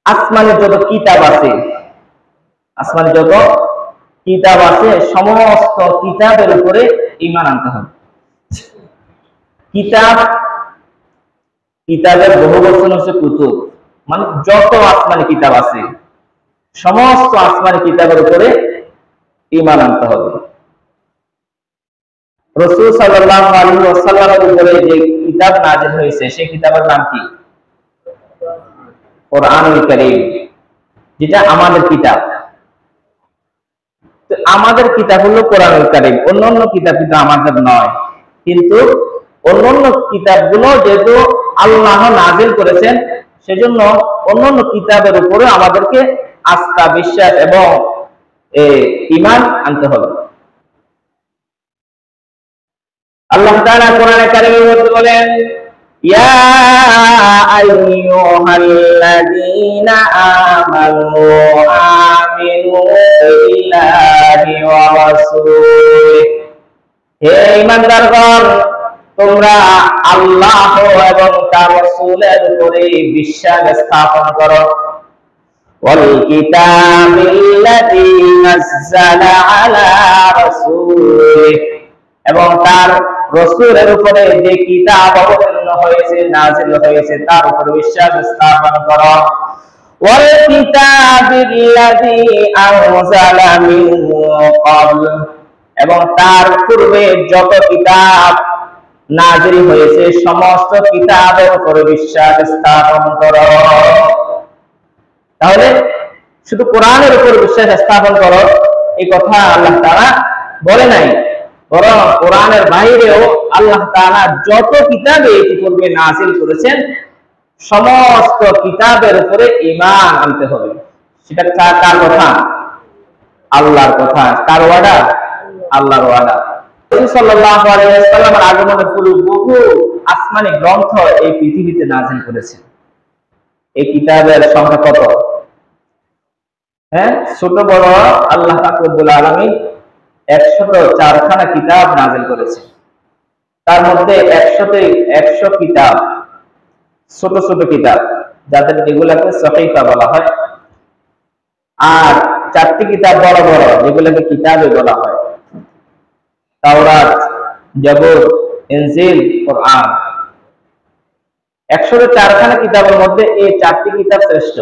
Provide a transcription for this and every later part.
আসমানে যত কিতাব আছে, আসমানে যত কিতাব আছে সমস্ত কিতাবের উপরে ঈমান আনতে হবে। কিতাব, কিতাবের বহু বচন হচ্ছে কুতুব, মানে যত আসমানি কিতাব আছে সমস্ত আসমানি কিতাবের উপরে ঈমান আনতে হবে। রাসূল সাল্লাল্লাহু আলাইহি ওয়াসাল্লামের উপরে যে কিতাব নাযিল হয়েছে সেই কিতাবের নাম কি? কোরআনুল কারীম, যেটা আমাদের কিতাব। তো আমাদের কিতাব হলো কোরআনুল কারীম, অন্যান্য কিতাব কিন্তু আমাদের নয়। কিন্তু অন্যান্য কিতাবগুলো যেহেতু আল্লাহ নাযিল করেছেন, সেজন্য অন্যান্য কিতাবের উপরে আমাদেরকে আস্থা, বিশ্বাস এবং ঈমান আনতে হবে। আল্লাহ তাআলা কোরআনে কারীমের মধ্যে বলেন, ইয়া আইয়ুহাল্লাযীনা আমানু আমিনু বিল্লাহি ওয়া রাসূলিহি, হে ঈমানদারগণ তোমরা আল্লাহ এবং তার রাসূলের উপরে বিশ্বাস স্থাপন করো। ওয়াল কিতাবিল্লাযী নাযালা আলা রাসূলিহি, এবং তার রাসূলের উপরে যে কিতাব অবতীর্ণ হয়েছে, নাযিল হয়েছে তার উপর বিশ্বাস স্থাপন করো। ওয়াল কিতাবিল্লাযী আনজালা মিন ক্বাবল, এবং তার পূর্বে যত কিতাব নাযিল হয়েছে সমস্ত কিতাবের উপর বিশ্বাস স্থাপন করো। তাহলে শুধু কোরআনের উপর বিশ্বাস স্থাপন করো এই কথা আল্লাহ তাআলা বলে নাই, বরং কোরআনের বাইরেও আল্লাহ তাআলা যত কিতাবে ইতিপূর্বে নাযিল করেছেন সমস্ত কিতাবের উপরে ঈমান আনতে হবে। সেটা কার কথা? আল্লাহর কথা। কার ওয়াদা? আল্লাহর ওয়াদা। রাসূল সাল্লাল্লাহু আলাইহি ওয়াসাল্লামের আগমনের পূর্বে বহু আসমানি গ্রন্থ এই পৃথিবীতে নাযিল করেছেন। এই কিতাবের সংখ্যা কত? ছোট বড় আল্লাহ পাক রব্বুল আলামিন 104 খানা কিতাব নাযিল করেছেন। তার মধ্যে 100 কিতাব ছোট ছোট কিতাব, যাদের যেগুলোকে সহিফা বলা হয়, আর 4টি কিতাব বড় বড় যেগুলোকে কিতাবে বলা হয়, তাওরাত, জাবুর, ইনজিল, কোরআন। 104 খানা কিতাবের মধ্যে এই 4টি কিতাব শ্রেষ্ঠ।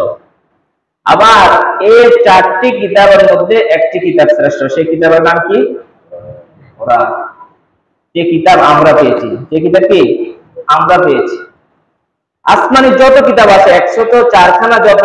আবার এই 4টি কিতাবের মধ্যে একটি কিতাব শ্রেষ্ঠ, সেই কিতাবের নাম কি? কোরআন। যে কিতাব আমরা পেয়েছি, যে কিতাব কি আমরা পেয়েছি। আসমানি যত কিতাব আছে 104 খানা যত